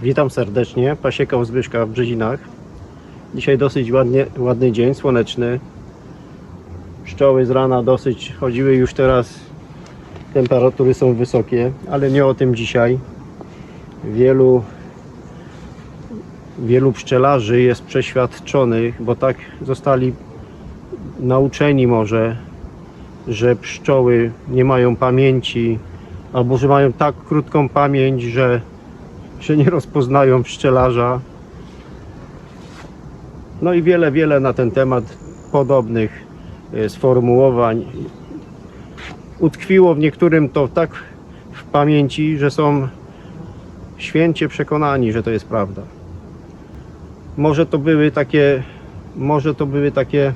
Witam serdecznie, pasieka u Zbyszka w Brzezinach. Dzisiaj dosyć ładny dzień, słoneczny. Pszczoły z rana dosyć chodziły, już teraz temperatury są wysokie, ale nie o tym dzisiaj. Wielu pszczelarzy jest przeświadczonych, bo tak zostali nauczeni może, że pszczoły nie mają pamięci, albo że mają tak krótką pamięć, że nie rozpoznają pszczelarza. No i wiele na ten temat podobnych sformułowań utkwiło w niektórym to tak w pamięci, że są święcie przekonani, że to jest prawda. Może to były takie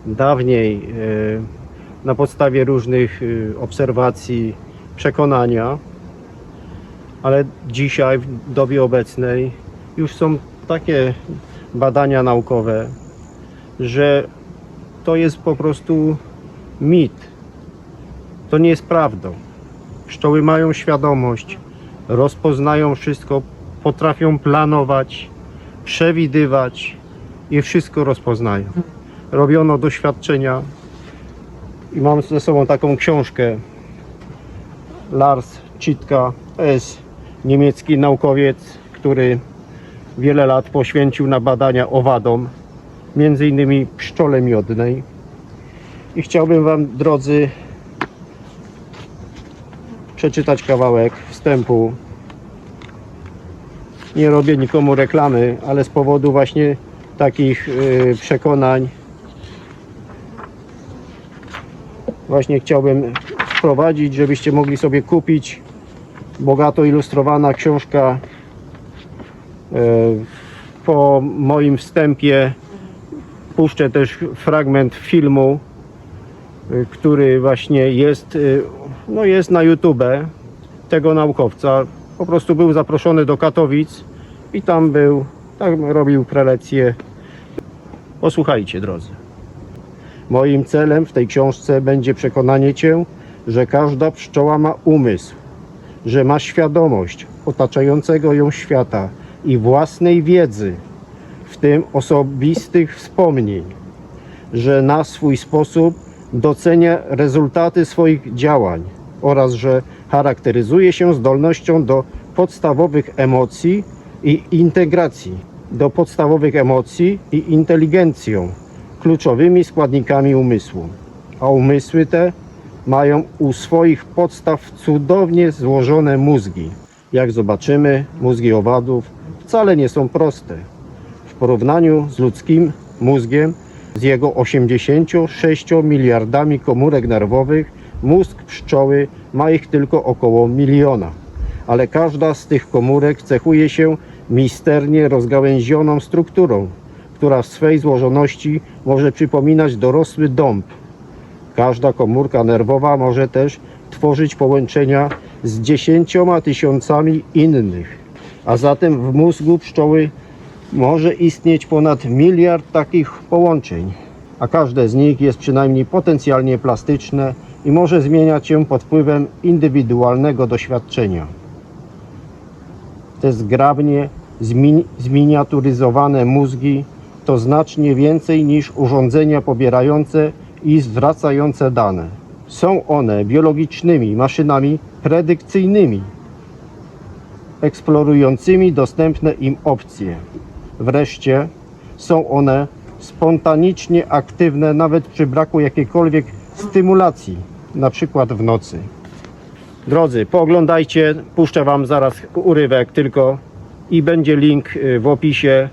dawniej na podstawie różnych obserwacji, przekonania, ale dzisiaj w dobie obecnej już są takie badania naukowe, że to jest po prostu mit. To nie jest prawdą. Pszczoły mają świadomość, rozpoznają wszystko, potrafią planować, przewidywać i wszystko rozpoznają. Robiono doświadczenia i mam ze sobą taką książkę Larsem Chittka. To jest niemiecki naukowiec, który wiele lat poświęcił na badania owadom, między innymi pszczole miodnej. I chciałbym Wam, drodzy, przeczytać kawałek wstępu. Nie robię nikomu reklamy, ale z powodu właśnie takich przekonań właśnie chciałbym wprowadzić, żebyście mogli sobie kupić. Bogato ilustrowana książka. Po moim wstępie puszczę też fragment filmu, który właśnie jest na YouTube, tego naukowca. Po prostu był zaproszony do Katowic i tam robił prelekcję. Posłuchajcie, drodzy. Moim celem w tej książce będzie przekonanie Cię, że każda pszczoła ma umysł, że ma świadomość otaczającego ją świata i własnej wiedzy, w tym osobistych wspomnień, że na swój sposób docenia rezultaty swoich działań oraz że charakteryzuje się zdolnością do podstawowych emocji i integracji, i inteligencją, kluczowymi składnikami umysłu. A umysły te mają u swoich podstaw cudownie złożone mózgi. Jak zobaczymy, mózgi owadów wcale nie są proste. W porównaniu z ludzkim mózgiem, z jego 86 miliardami komórek nerwowych, mózg pszczoły ma ich tylko około 1 miliona. Ale każda z tych komórek cechuje się misternie rozgałęzioną strukturą, która w swej złożoności może przypominać dorosły dąb. Każda komórka nerwowa może też tworzyć połączenia z 10 000 innych. A zatem w mózgu pszczoły może istnieć ponad 1 miliard takich połączeń, a każde z nich jest przynajmniej potencjalnie plastyczne i może zmieniać się pod wpływem indywidualnego doświadczenia. Te zgrabnie zminiaturyzowane mózgi to znacznie więcej niż urządzenia pobierające i zwracające dane. Są one biologicznymi maszynami predykcyjnymi, eksplorującymi dostępne im opcje. Wreszcie są one spontanicznie aktywne nawet przy braku jakiejkolwiek stymulacji, na przykład w nocy. Drodzy, pooglądajcie, puszczę Wam zaraz urywek tylko i będzie link w opisie.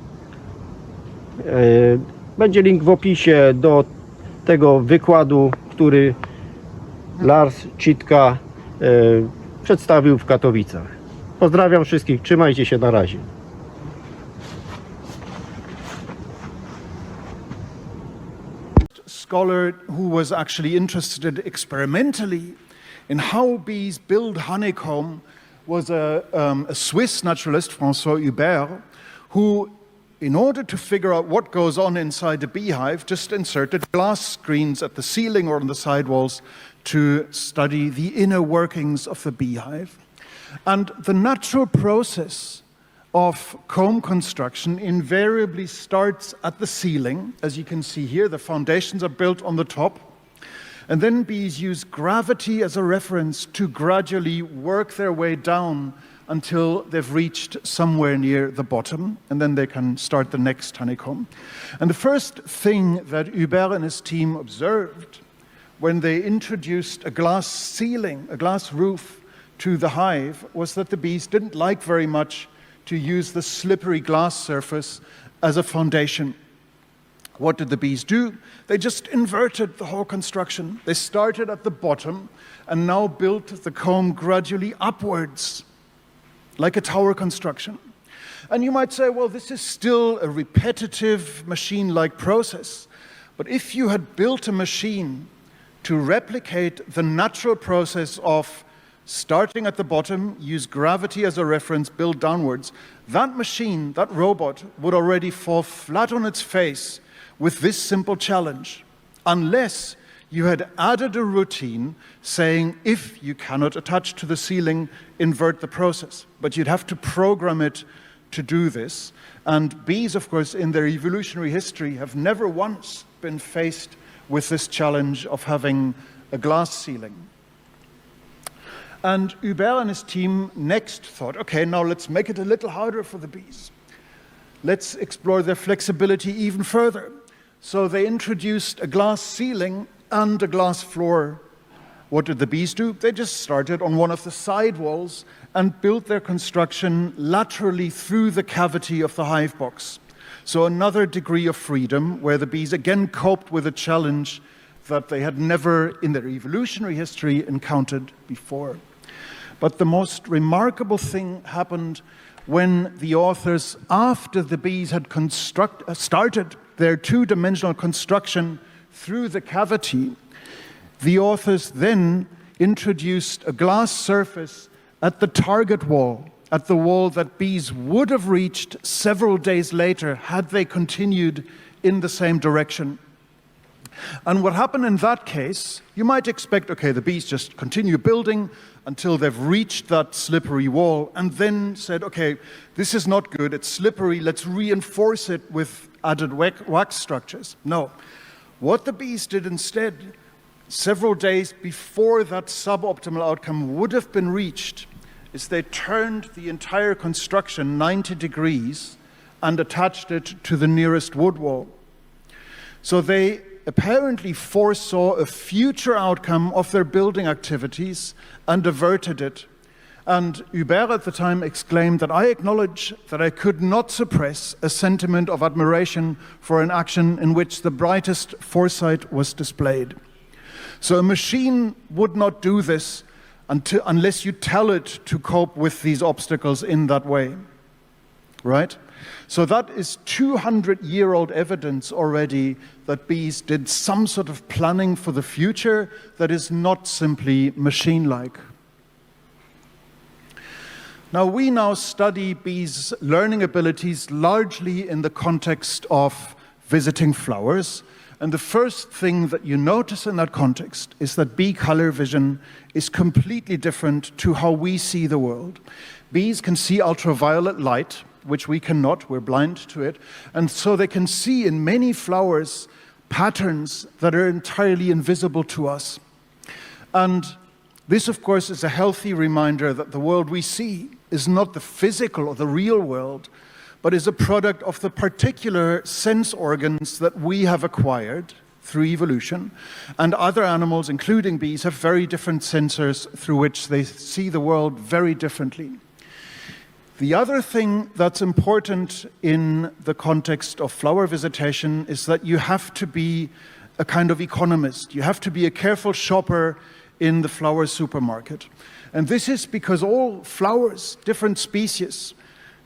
Będzie link w opisie do tego wykładu, który Larsem Chittka przedstawił w Katowicach. Pozdrawiam wszystkich, trzymajcie się, na razie. Scholar who was actually interested experimentally in how bees build honeycomb was a Swiss naturalist, François Hubert, who, in order to figure out what goes on inside a beehive, just inserted glass screens at the ceiling or on the sidewalls to study the inner workings of the beehive. And the natural process of comb construction invariably starts at the ceiling. As you can see here, the foundations are built on the top. And then bees use gravity as a reference to gradually work their way down until they've reached somewhere near the bottom, and then they can start the next honeycomb. And the first thing that Hubert and his team observed when they introduced a glass ceiling, a glass roof to the hive, was that the bees didn't like very much to use the slippery glass surface as a foundation. What did the bees do? They just inverted the whole construction. They started at the bottom and now built the comb gradually upwards, like a tower construction. And you might say, well, this is still a repetitive machine-like process. But if you had built a machine to replicate the natural process of starting at the bottom, use gravity as a reference, build downwards, that machine, that robot, would already fall flat on its face with this simple challenge, unless you had added a routine saying, if you cannot attach to the ceiling, invert the process. But you'd have to program it to do this. And bees, of course, in their evolutionary history, have never once been faced with this challenge of having a glass ceiling. And Hubert and his team next thought, okay, now let's make it a little harder for the bees. Let's explore their flexibility even further. So they introduced a glass ceiling and a glass floor. What did the bees do? They just started on one of the side walls and built their construction laterally through the cavity of the hive box. So another degree of freedom where the bees again coped with a challenge that they had never in their evolutionary history encountered before. But the most remarkable thing happened when the authors, after the bees had started their two-dimensional construction through the cavity, the authors then introduced a glass surface at the target wall, at the wall that bees would have reached several days later had they continued in the same direction. And what happened in that case, you might expect, okay, the bees just continue building until they've reached that slippery wall and then said, okay, this is not good, it's slippery, let's reinforce it with added wax structures. No. What the bees did instead, several days before that suboptimal outcome would have been reached, is they turned the entire construction 90 degrees and attached it to the nearest wood wall. So they apparently foresaw a future outcome of their building activities and averted it. And Hubert at the time exclaimed that I acknowledge that I could not suppress a sentiment of admiration for an action in which the brightest foresight was displayed. So a machine would not do this unless you tell it to cope with these obstacles in that way, right? So that is 200-year-old evidence already that bees did some sort of planning for the future that is not simply machine-like. Now, we now study bees' learning abilities largely in the context of visiting flowers. And the first thing that you notice in that context is that bee color vision is completely different to how we see the world. Bees can see ultraviolet light, which we cannot, we're blind to it. And so they can see in many flowers patterns that are entirely invisible to us. And this, of course, is a healthy reminder that the world we see is not the physical or the real world, but is a product of the particular sense organs that we have acquired through evolution. And other animals, including bees, have very different sensors through which they see the world very differently. The other thing that's important in the context of flower visitation is that you have to be a kind of economist. You have to be a careful shopper in the flower supermarket. And this is because all flowers, different species,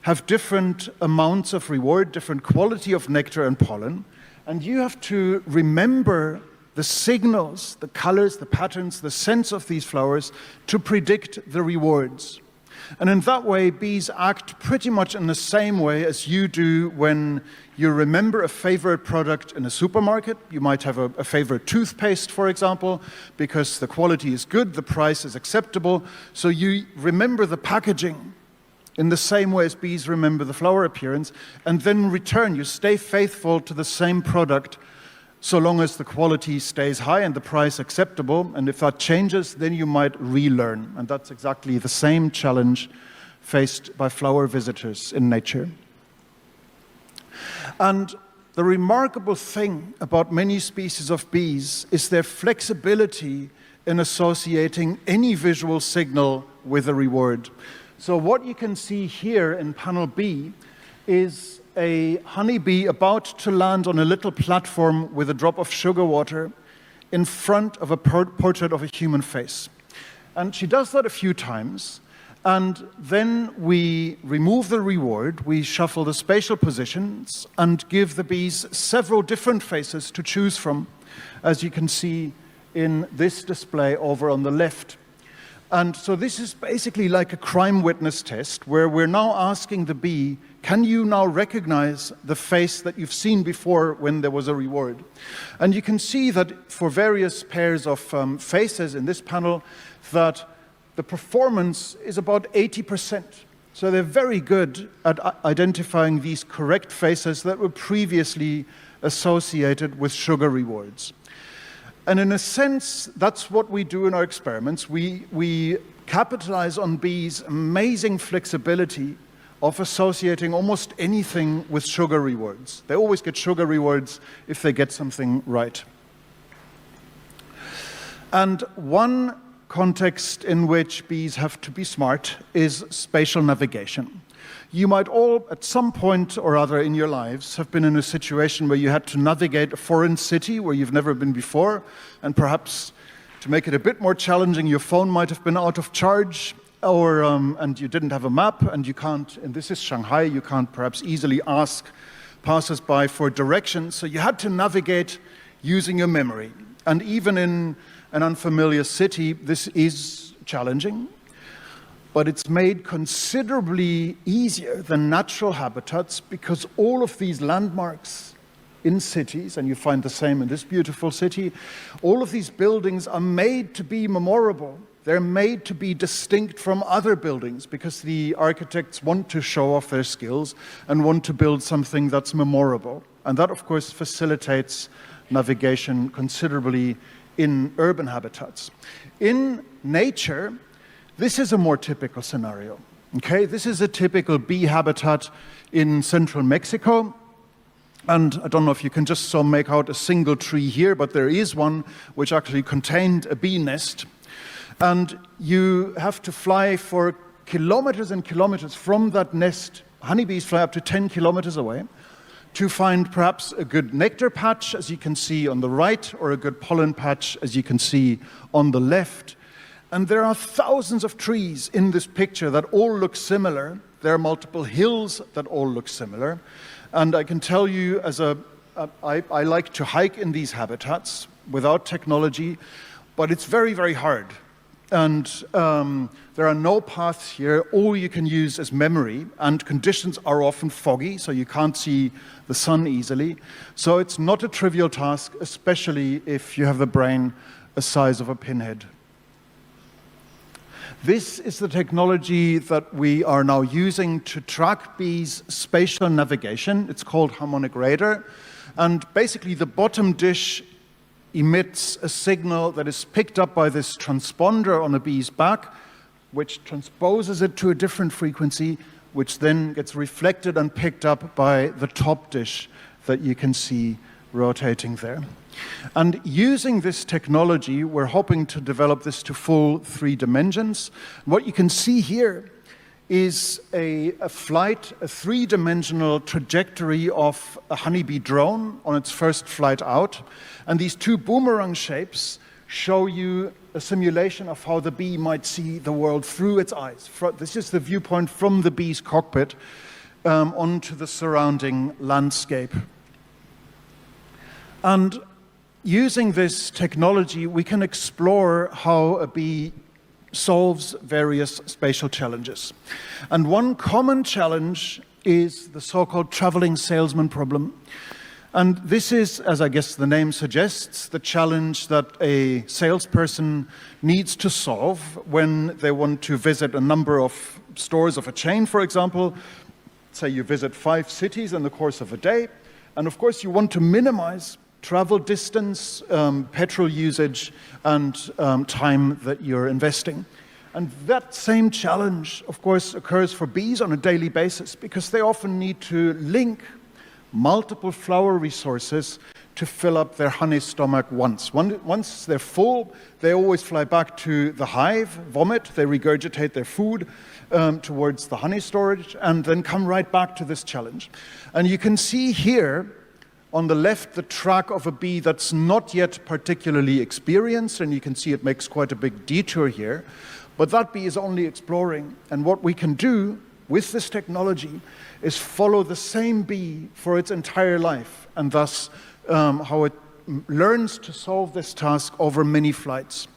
have different amounts of reward, different quality of nectar and pollen. And you have to remember the signals, the colors, the patterns, the scents of these flowers to predict the rewards. And in that way, bees act pretty much in the same way as you do when you remember a favorite product in a supermarket. You might have a favorite toothpaste, for example, because the quality is good, the price is acceptable, so you remember the packaging. in the same way as bees remember the flower appearance, and then return. You stay faithful to the same product so long as the quality stays high and the price acceptable. And if that changes, then you might relearn. And that's exactly the same challenge faced by flower visitors in nature. And the remarkable thing about many species of bees is their flexibility in associating any visual signal with a reward. So what you can see here in panel B is a honeybee about to land on a little platform with a drop of sugar water in front of a portrait of a human face. And she does that a few times, and then we remove the reward, we shuffle the spatial positions, and give the bees several different faces to choose from, as you can see in this display over on the left. And so this is basically like a crime witness test, where we're now asking the bee, can you now recognize the face that you've seen before when there was a reward? And you can see that for various pairs of faces in this panel, that the performance is about 80%. So they're very good at identifying these correct faces that were previously associated with sugar rewards. And in a sense, that's what we do in our experiments. We capitalize on bees' amazing flexibility of associating almost anything with sugar rewards. They always get sugar rewards if they get something right. And one context in which bees have to be smart is spatial navigation. You might all, at some point or other in your lives, have been in a situation where you had to navigate a foreign city where you've never been before, and perhaps to make it a bit more challenging, your phone might have been out of charge, or and you didn't have a map, and you can't, and this is Shanghai, you can't perhaps easily ask passers-by for directions, so you had to navigate using your memory. And even in an unfamiliar city, this is challenging, but it's made considerably easier than natural habitats, because all of these landmarks in cities, and you find the same in this beautiful city, all of these buildings are made to be memorable. They're made to be distinct from other buildings, because the architects want to show off their skills and want to build something that's memorable. And that, of course, facilitates navigation considerably in urban habitats. In nature, this is a more typical scenario. Okay, this is a typical bee habitat in central Mexico. And I don't know if you can just so make out a single tree here, but there is one which actually contained a bee nest. And you have to fly for kilometers and kilometers from that nest. Honeybees fly up to 10 kilometers away to find perhaps a good nectar patch, as you can see on the right, or a good pollen patch, as you can see on the left. And there are thousands of trees in this picture that all look similar. There are multiple hills that all look similar. And I can tell you, I like to hike in these habitats without technology, but it's very, very hard. And there are no paths here. All you can use is memory, and conditions are often foggy, so you can't see the sun easily. So it's not a trivial task, especially if you have the brain the size of a pinhead. This is the technology that we are now using to track bees' spatial navigation. It's called harmonic radar. And basically the bottom dish emits a signal that is picked up by this transponder on a bee's back, which transposes it to a different frequency, which then gets reflected and picked up by the top dish that you can see rotating there. And using this technology, we're hoping to develop this to full 3 dimensions. What you can see here is a flight, a 3-dimensional trajectory of a honeybee drone on its first flight out. And these 2 boomerang shapes show you a simulation of how the bee might see the world through its eyes. This is the viewpoint from the bee's cockpit onto the surrounding landscape. And using this technology, we can explore how a bee solves various spatial challenges. And one common challenge is the so-called traveling salesman problem. And this is, as I guess the name suggests, the challenge that a salesperson needs to solve when they want to visit a number of stores of a chain, for example. Say you visit 5 cities in the course of a day, and of course you want to minimize travel distance, petrol usage, and time that you're investing. And that same challenge, of course, occurs for bees on a daily basis, because they often need to link multiple flower resources to fill up their honey stomach once. Once they're full, they always fly back to the hive, vomit, they regurgitate their food towards the honey storage, and then come right back to this challenge. And you can see here on the left the track of a bee that's not yet particularly experienced, and you can see it makes quite a big detour here. But that bee is only exploring, and what we can do with this technology is follow the same bee for its entire life, and thus how it learns to solve this task over many flights.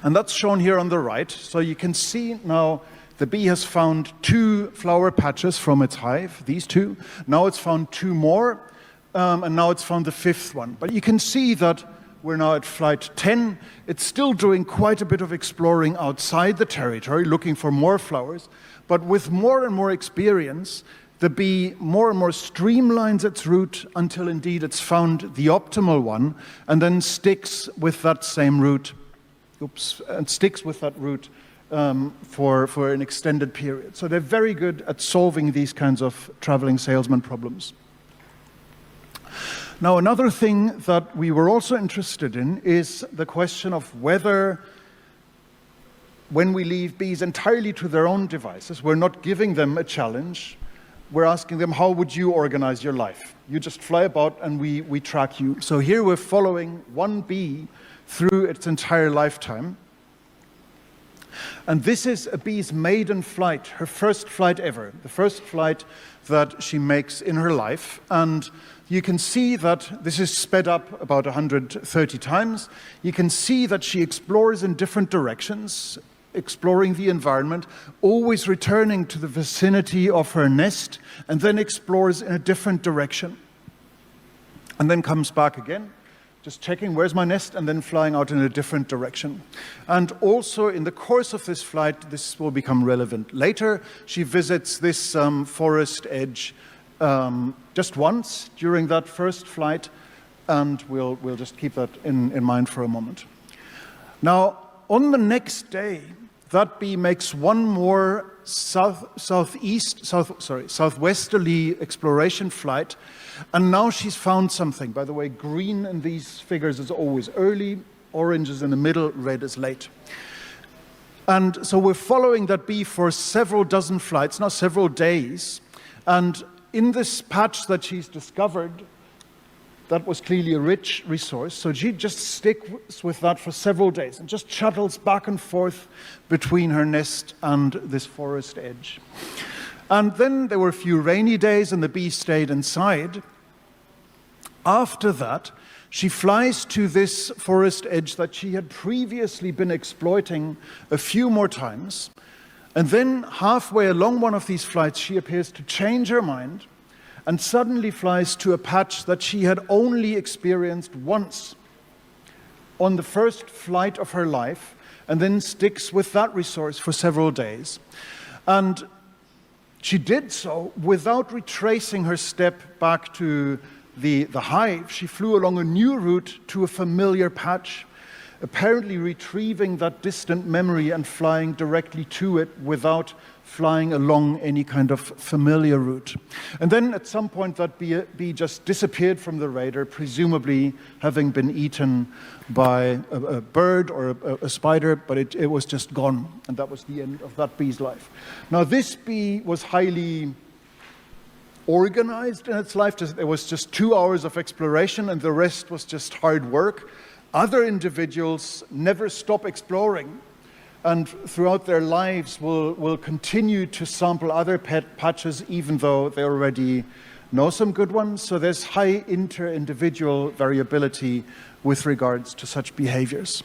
And that's shown here on the right. So you can see now the bee has found 2 flower patches from its hive, these 2. Now it's found 2 more, and now it's found the 5th one. But you can see that we're now at flight 10. It's still doing quite a bit of exploring outside the territory, looking for more flowers. But with more and more experience, the bee more and more streamlines its route until indeed it's found the optimal one, and then sticks with that same route, for an extended period. So they're very good at solving these kinds of traveling salesman problems. Now, another thing that we were also interested in is the question of whether, when we leave bees entirely to their own devices, we're not giving them a challenge. We're asking them, how would you organize your life? You just fly about and we track you. So here we're following one bee through its entire lifetime. And this is a bee's maiden flight, her first flight ever, the first flight that she makes in her life. And you can see that this is sped up about 130 times. You can see that she explores in different directions, exploring the environment, always returning to the vicinity of her nest, and then explores in a different direction. And then comes back again, just checking where's my nest, and then flying out in a different direction. And also in the course of this flight, this will become relevant later, she visits this forest edge just once during that first flight, and we'll just keep that in mind for a moment. Now, on the next day, that bee makes one more southwesterly exploration flight, and now she's found something. By the way, green in these figures is always early, orange is in the middle, red is late. And so we're following that bee for several dozen flights, now several days, and in this patch that she's discovered, that was clearly a rich resource, so she just sticks with that for several days and just shuttles back and forth between her nest and this forest edge. And then there were a few rainy days and the bee stayed inside. After that, she flies to this forest edge that she had previously been exploiting a few more times. And then halfway along one of these flights, she appears to change her mind and suddenly flies to a patch that she had only experienced once on the first flight of her life, and then sticks with that resource for several days. And she did so without retracing her step back to the hive. She flew along a new route to a familiar patch, apparently retrieving that distant memory and flying directly to it without flying along any kind of familiar route. And then at some point that bee just disappeared from the radar, presumably having been eaten by a bird or a spider, but it was just gone, and that was the end of that bee's life. Now this bee was highly organized in its life. There was just 2 hours of exploration and the rest was just hard work. Other individuals never stop exploring, and throughout their lives will continue to sample other patches even though they already know some good ones. So there's high inter-individual variability with regards to such behaviors.